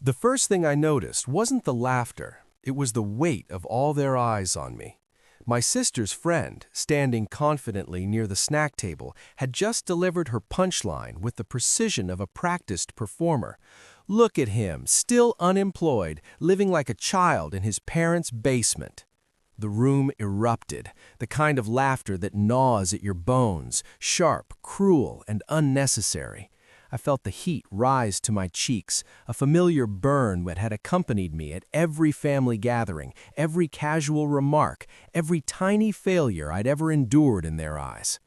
The first thing I noticed wasn't the laughter, it was the weight of all their eyes on me. My sister's friend, standing confidently near the snack table, had just delivered her punchline with the precision of a practiced performer. Look at him, still unemployed, living like a child in his parents' basement. The room erupted, the kind of laughter that gnaws at your bones, sharp, cruel, and unnecessary. I felt the heat rise to my cheeks, a familiar burn that had accompanied me at every family gathering, every casual remark, every tiny failure I'd ever endured in their eyes.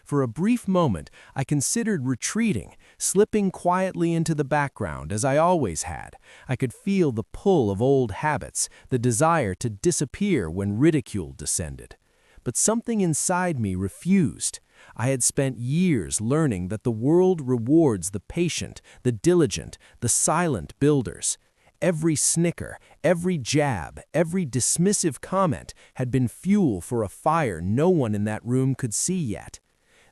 For a brief moment, I considered retreating, slipping quietly into the background as I always had. I could feel the pull of old habits, the desire to disappear when ridicule descended. But something inside me refused. I had spent years learning that the world rewards the patient, the diligent, the silent builders. Every snicker, every jab, every dismissive comment had been fuel for a fire no one in that room could see yet.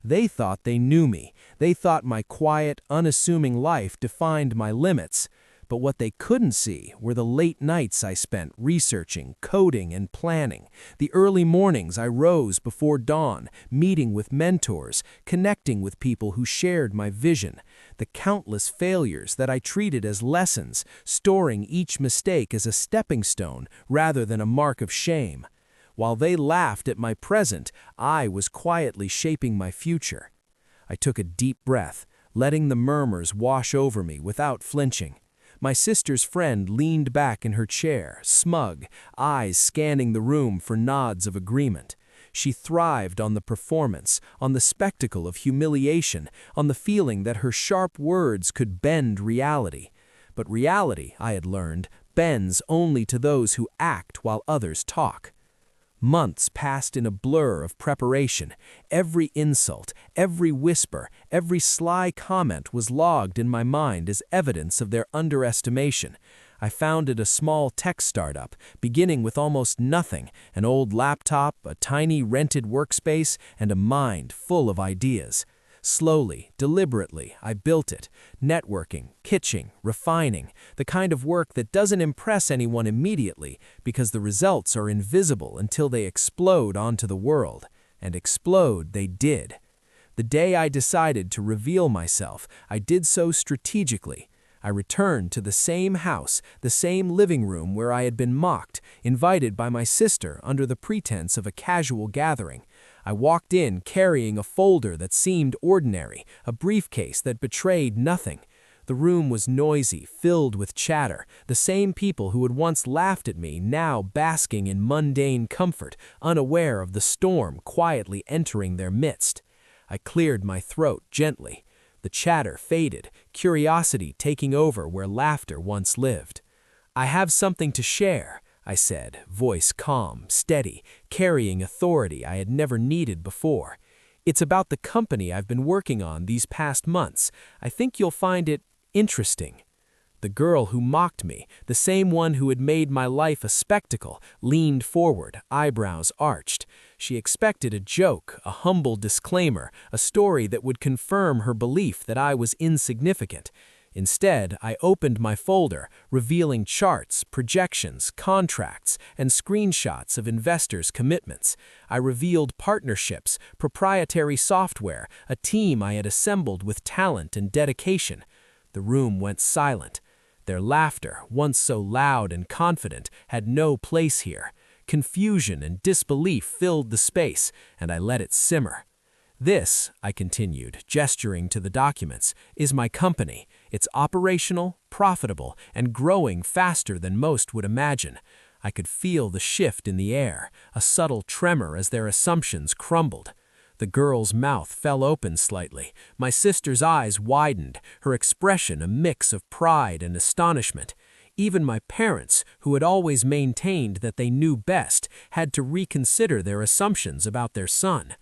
They thought they knew me. They thought my quiet, unassuming life defined my limits. But what they couldn't see were the late nights I spent researching, coding, and planning, the early mornings I rose before dawn, meeting with mentors, connecting with people who shared my vision, the countless failures that I treated as lessons, storing each mistake as a stepping stone rather than a mark of shame. While they laughed at my present, I was quietly shaping my future. I took a deep breath, letting the murmurs wash over me without flinching. My sister's friend leaned back in her chair, smug, eyes scanning the room for nods of agreement. She thrived on the performance, on the spectacle of humiliation, on the feeling that her sharp words could bend reality. But reality, I had learned, bends only to those who act while others talk. Months passed in a blur of preparation. Every insult, every whisper, every sly comment was logged in my mind as evidence of their underestimation. I founded a small tech startup, beginning with almost nothing, an old laptop, a tiny rented workspace, and a mind full of ideas. Slowly, deliberately, I built it, networking, kitching, refining, the kind of work that doesn't impress anyone immediately because the results are invisible until they explode onto the world. And explode they did. The day I decided to reveal myself, I did so strategically. I returned to the same house, the same living room where I had been mocked, invited by my sister under the pretense of a casual gathering. I walked in carrying a folder that seemed ordinary, a briefcase that betrayed nothing. The room was noisy, filled with chatter, the same people who had once laughed at me now basking in mundane comfort, unaware of the storm quietly entering their midst. I cleared my throat gently. The chatter faded, curiosity taking over where laughter once lived. "I have something to share," I said, voice calm, steady, carrying authority I had never needed before. "It's about the company I've been working on these past months. I think you'll find it interesting." The girl who mocked me, the same one who had made my life a spectacle, leaned forward, eyebrows arched. She expected a joke, a humble disclaimer, a story that would confirm her belief that I was insignificant. Instead, I opened my folder, revealing charts, projections, contracts, and screenshots of investors' commitments. I revealed partnerships, proprietary software, a team I had assembled with talent and dedication. The room went silent. Their laughter, once so loud and confident, had no place here. Confusion and disbelief filled the space, and I let it simmer. "This," I continued, gesturing to the documents, "is my company. It's operational, profitable, and growing faster than most would imagine." I could feel the shift in the air, a subtle tremor as their assumptions crumbled. The girl's mouth fell open slightly. My sister's eyes widened, her expression a mix of pride and astonishment. Even my parents, who had always maintained that they knew best, had to reconsider their assumptions about their son.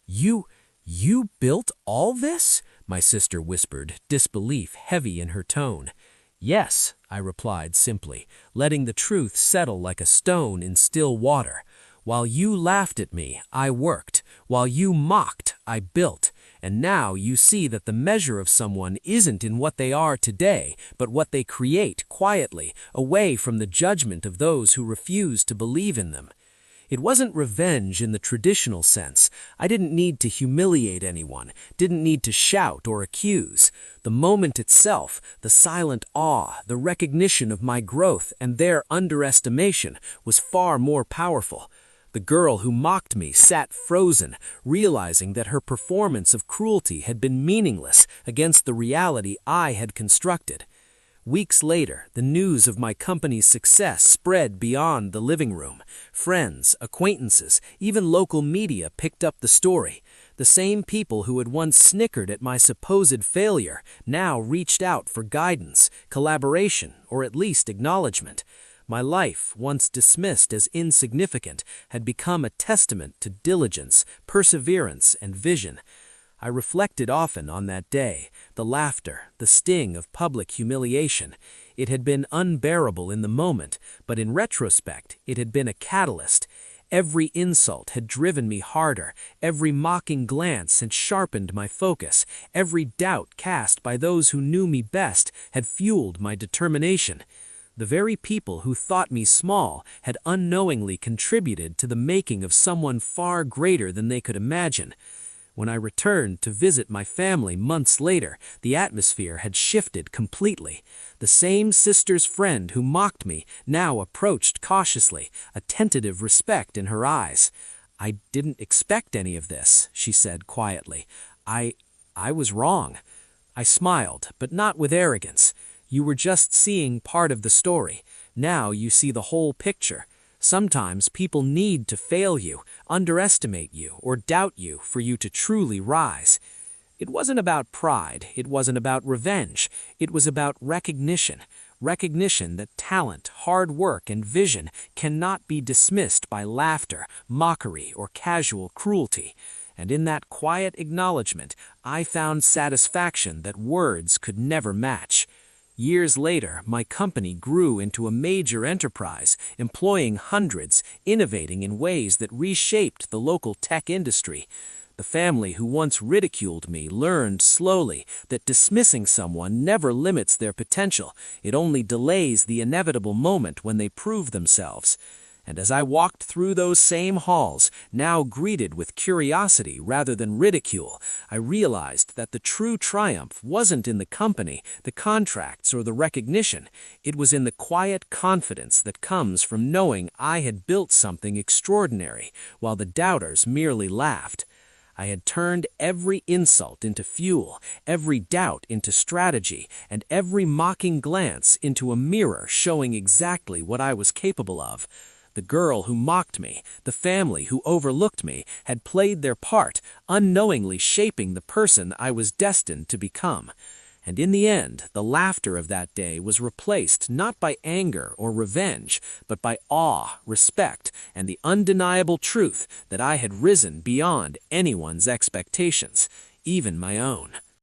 You built all this?" my sister whispered, disbelief heavy in her tone. "Yes," I replied simply, letting the truth settle like a stone in still water. "While you laughed at me, I worked. While you mocked, I built. And now you see that the measure of someone isn't in what they are today, but what they create quietly, away from the judgment of those who refuse to believe in them. It wasn't revenge in the traditional sense. I didn't need to humiliate anyone, didn't need to shout or accuse. The moment itself, the silent awe, the recognition of my growth and their underestimation was far more powerful. The girl who mocked me sat frozen, realizing that her performance of cruelty had been meaningless against the reality I had constructed. Weeks later, the news of my company's success spread beyond the living room. Friends, acquaintances, even local media picked up the story. The same people who had once snickered at my supposed failure now reached out for guidance, collaboration, or at least acknowledgement. My life, once dismissed as insignificant, had become a testament to diligence, perseverance, and vision. I reflected often on that day, the laughter, the sting of public humiliation. It had been unbearable in the moment, but in retrospect, it had been a catalyst. Every insult had driven me harder, every mocking glance had sharpened my focus, every doubt cast by those who knew me best had fueled my determination. The very people who thought me small had unknowingly contributed to the making of someone far greater than they could imagine. When I returned to visit my family months later, the atmosphere had shifted completely. The same sister's friend who mocked me now approached cautiously, a tentative respect in her eyes. "I didn't expect any of this," she said quietly. I was wrong." I smiled, but not with arrogance. "You were just seeing part of the story. Now you see the whole picture. Sometimes people need to fail you, underestimate you, or doubt you for you to truly rise." It wasn't about pride, it wasn't about revenge, it was about recognition. Recognition that talent, hard work, and vision cannot be dismissed by laughter, mockery, or casual cruelty. And in that quiet acknowledgement, I found satisfaction that words could never match. Years later, my company grew into a major enterprise, employing hundreds, innovating in ways that reshaped the local tech industry. The family who once ridiculed me learned slowly that dismissing someone never limits their potential, it only delays the inevitable moment when they prove themselves. And as I walked through those same halls, now greeted with curiosity rather than ridicule, I realized that the true triumph wasn't in the company, the contracts, or the recognition. It was in the quiet confidence that comes from knowing I had built something extraordinary, while the doubters merely laughed. I had turned every insult into fuel, every doubt into strategy, and every mocking glance into a mirror showing exactly what I was capable of. The girl who mocked me, the family who overlooked me, had played their part, unknowingly shaping the person I was destined to become. And in the end, the laughter of that day was replaced not by anger or revenge, but by awe, respect, and the undeniable truth that I had risen beyond anyone's expectations, even my own.